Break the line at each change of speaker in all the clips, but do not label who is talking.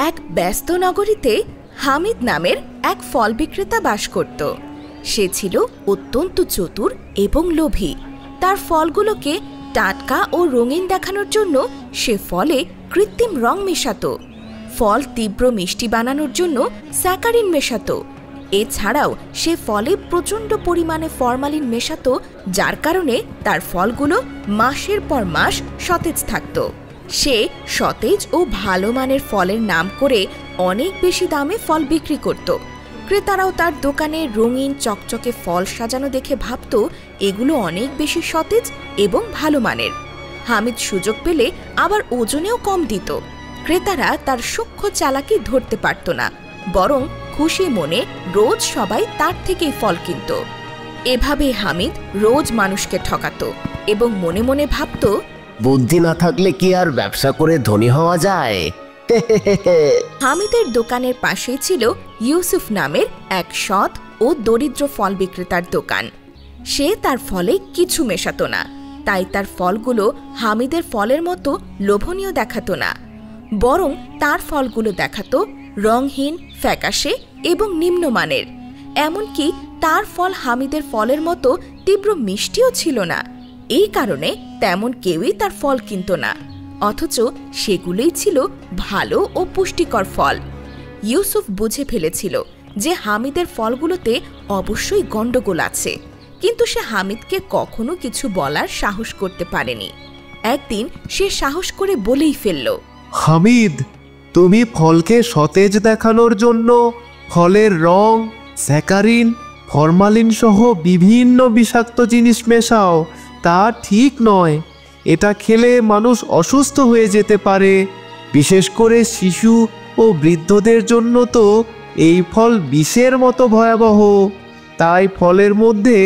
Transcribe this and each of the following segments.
এক ব্যস্ত নগরীতে হামিদ নামের এক ফল বিক্রেতা বাস করত। সে ছিল অত্যন্ত চতুর এবং লোভী। তার ফলগুলোকে টাটকা ও রঙিন দেখানোর জন্য সে ফলে কৃত্রিম রং মেশাতো। ফল তীব্র মিষ্টি বানানোর জন্য স্যাকারিন মেশাতো। এছাড়াও সে ফলে প্রচণ্ড পরিমাণে ফরমালিন মেশাতো, যার কারণে তার ফলগুলো মাসের পর মাস সতেজ থাকত। সে সতেজ ও ভালো মানের ফলের নাম করে অনেক বেশি দামে ফল বিক্রি করত। ক্রেতারাও তার দোকানে রঙিন চকচকে ফল সাজানো দেখে ভাবত এগুলো অনেক বেশি সতেজ এবং ভালো মানের। হামিদ সুযোগ পেলে আবার ওজনেও কম দিত। ক্রেতারা তার সূক্ষ্ম চালাকি ধরতে পারত না, বরং খুশি মনে রোজ সবাই তার থেকেই ফল কিনত। এভাবে হামিদ রোজ মানুষকে ঠকাত এবং মনে মনে ভাবত,
বুদ্ধি না থাকলে কি আর ব্যবসা করে ধনী হওয়া যায়।
হামিদের দোকানের পাশেই ছিল ইউসুফ নামের এক সৎ ও দরিদ্র ফল বিক্রেতার দোকান। সে তার ফলে কিছু মেশাত না, তাই তার ফলগুলো হামিদের ফলের মতো লোভনীয় দেখাতো না, বরং তার ফলগুলো দেখাতো রংহীন, ফ্যাকাশে এবং নিম্নমানের। এমনকি তার ফল হামিদের ফলের মতো তীব্র মিষ্টিও ছিল না। এই কারণে তেমন কেউই তার ফল কিনত না, অথচ সেগুলোই ছিল ভালো ও পুষ্টিকর ফল। ইউসুফ বুঝে ফেলেছিল যে হামিদের ফলগুলোতে অবশ্যই গন্ডগোল আছে, কিন্তু সে হামিদকে কখনো কিছু বলার সাহস করতে পারেনি। একদিন সে সাহস করে বলেই ফেলল,
হামিদ, তুমি ফলকে সতেজ দেখানোর জন্য ফলের রং, স্যাকারিন, ফরমালিন সহ বিভিন্ন বিষাক্ত জিনিস মেশাও। তা ঠিক নয়। এটা খেলে মানুষ অসুস্থ হয়ে যেতে পারে। বিশেষ করে শিশু ও বৃদ্ধদের জন্য তো এই ফল বিষের মতো ভয়াবহ। তাই ফলের মধ্যে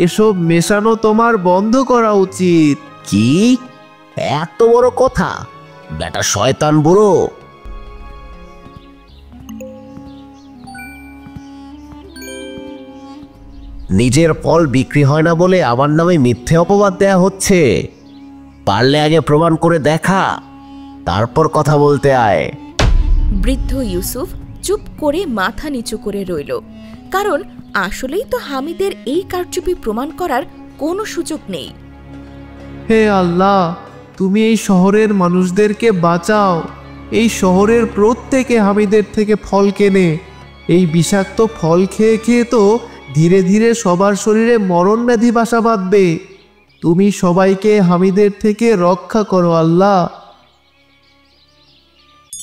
এসব মেশানো তোমার বন্ধ করা উচিত।
কি এত বড় কথা? বেটা শয়তান বুড়ো। নিজের ফল বিক্রি হয় না বলে আমার নামে মিথ্যে অপবাদ দেয়া হচ্ছে। পারলে আগে প্রমাণ করে দেখা, তারপর কথা বলতে আয়।
বৃদ্ধ ইউসুফ চুপ করে মাথা নিচু করে রইল, কারণ আসলেই তো হামিদের এই কারচুপি প্রমাণ করার কোনো সুযোগ নেই।
হে আল্লাহ, তুমি এই শহরের মানুষদেরকে বাঁচাও। এই শহরের প্রত্যেকে হামিদের থেকে ফল কেনে। এই বিষাক্ত ফল খেয়ে খেয়ে তো ধীরে ধীরে সবার শরীরে মরণ ব্যাধি বাসা বাঁধবে। তুমি সবাইকে হামিদের থেকে রক্ষা করো আল্লাহ।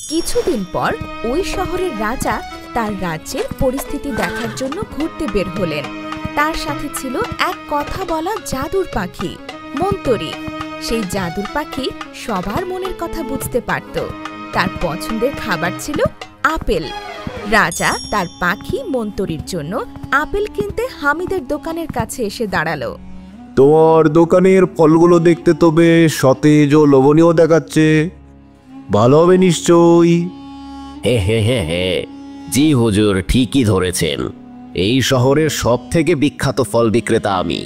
কিছুদিন পর ওই শহরের রাজা তার রাজ্যের পরিস্থিতি দেখার জন্য ঘুরতে বের হলেন। তার সাথে ছিল এক কথা বলা জাদুর পাখি, মন্তরী। সেই জাদুর পাখি সবার মনের কথা বুঝতে পারত। তার পছন্দের খাবার ছিল আপেল। রাজা তার পাখি মন্তরীর জন্য আপেল কিনতে হামিদের দোকানের কাছে এসে দাঁড়ালো।
তোমার দোকানের ফলগুলো দেখতে তো বেশ সতেজ ও লোভনীয় দেখাচ্ছে। ভালো হবে নিশ্চয়ই।
হে হে হে হে, জি হুজুর, ঠিকই ধরেছেন। এই শহরের সব থেকে বিখ্যাত ফল বিক্রেতা আমি।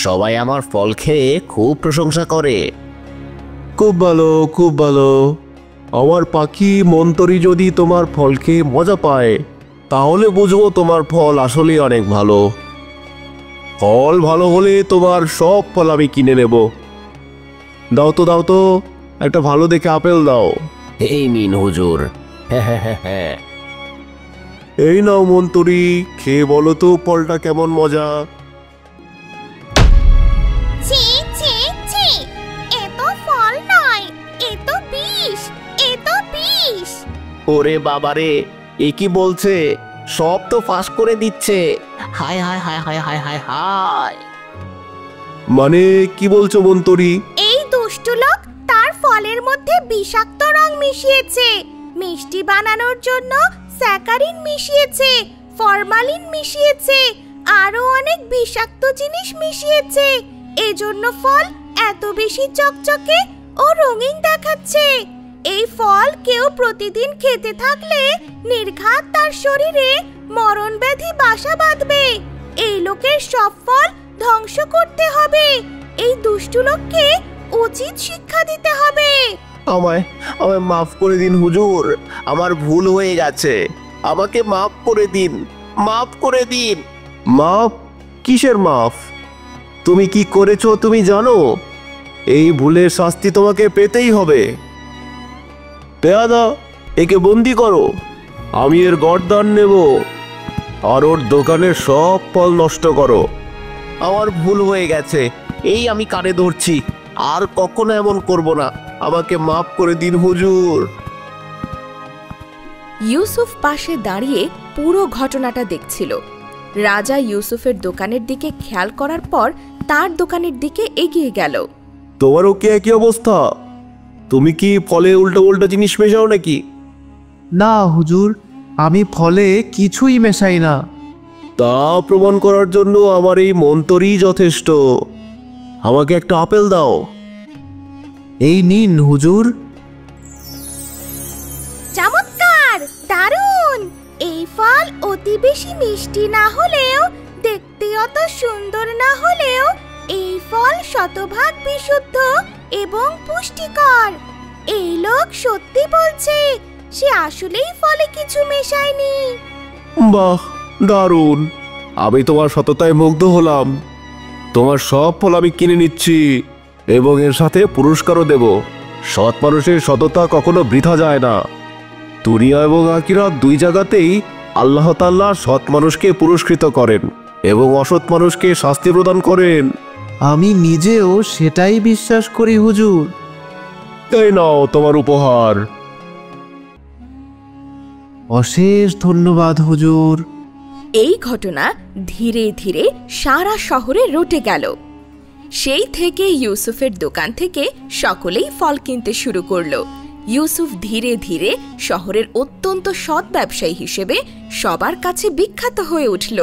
সবাই আমার ফল খেয়ে খুব প্রশংসা করে।
খুব ভালো, খুব ভালো। আমার পাখি মন্তরী যদি তোমার ফল খেয়ে মজা পায়, তাহলে বুঝবো তোমার ফল আসলেই অনেক ভালো। ফল ভালো হলে তোমার সব ফল আমি কিনে নেব। দাও তো, দাও তো, একটা ভালো দেখে আপেল দাও।
এই নিন হুজুর। হ্যাঁ হ্যাঁ হ্যাঁ হ্যাঁ।
এই নাও মন্তরী, খেয়ে বলো তো ফলটা কেমন মজা।
ছি ছি ছি, এ তো ফল নয়, এ তো বিষ, এ তো বিষ।
ওরে বাবারে, এ কি বলছে? সব তো ফাঁস করে দিচ্ছে। হায় হায় হায় হায় হায় হায় হায়।
মানে কি বলছো মন্তরী?
এই দুষ্টু লোক তার ফলের মধ্যে বিষাক্ত রং মিশিয়েছে, মিষ্টি বানানোর জন্য স্যাকারিন মিশিয়েছে, ফরমালিন মিশিয়েছে, আরো অনেক বিষাক্ত জিনিস মিশিয়েছে। এজন্য ফল এত বেশি চকচকে ও রঙিন দেখাচ্ছে। এই ফল কেউ প্রতিদিন খেতে থাকলে নির্ঘাত তার শরীরে মরণ ব্যাধি বাসা বাঁধবে। এই লোকের সব ফল ধ্বংস করতে হবে। এই দুষ্টু লোককে উচিত শিক্ষা দিতে হবে।
আমায় আমায় মাফ করে দিন হুজুর, আমার ভুল হয়ে গেছে, আমাকে মাফ করে দিন, মাফ করে দিন।
মাফ? কিসের মাফ? তুমি কি করেছো তুমি জানো? এই ভুলের শাস্তি তোমাকে পেতেই হবে। পেয়াদা, একে বন্দি করো, আমি এর গর্দান নেব, আর ওর দোকানের সব ফল নষ্ট করো।
আমার ভুল হয়ে গেছে, এই আমি কানে ধরছি, আর কখনো এমন করব না, আমাকে মাফ করে দিন হুজুর।
ইউসুফ পাশে দাঁড়িয়ে পুরো ঘটনাটা দেখছিল। রাজা ইউসুফের দোকানের দিকে খেয়াল করার পর তার দোকানের দিকে এগিয়ে গেল।
তোমারও কি একই অবস্থা? তুমি কি ফলে উল্টো উল্টো জিনিস মেশাও নাকি? না হুজুর, আমি ফলে কিছুই মেশাই না। তা প্রমাণ করার জন্য আমার এই মন্তরই যথেষ্ট। আমাকে একটা আপেল দাও। এই নিন হুজুর।
চমৎকার, দারুণ! এই ফল অতি বেশি মিষ্টি না হলেও, দেখতে অত সুন্দর না হলেও, এই ফল শতভাগ বিশুদ্ধ এবং পুষ্টিকর। এই লোক সত্যি বলছে, সে আসলেই ফলে কিছু মেশায়নি।
বাহ, দারুণ! আমি তোমার সততায় মুগ্ধ হলাম। তোমার সব ফল আমি কিনে নিচ্ছি এবং এর সাথে পুরস্কারও দেব। সৎ মানুষের সততা কখনো বৃথা যায় না। দুনিয়া এবং আখিরাত দুই জায়গাতেই আল্লাহ তাআলা সৎ মানুষকে পুরস্কৃত করেন এবং অসৎ মানুষকে শাস্তি প্রদান করেন। আমি নিজেও সেটাই বিশ্বাস করি হুজুর। এই নাও তোমার উপহার। অশেষ ধন্যবাদ হুজুর।
এই ঘটনা ধীরে ধীরে সারা শহরে রটে গেল। সেই থেকে ইউসুফের দোকান থেকে সকলেই ফল কিনতে শুরু করলো। ইউসুফ ধীরে ধীরে শহরের অত্যন্ত সৎ ব্যবসায়ী হিসেবে সবার কাছে বিখ্যাত হয়ে উঠল।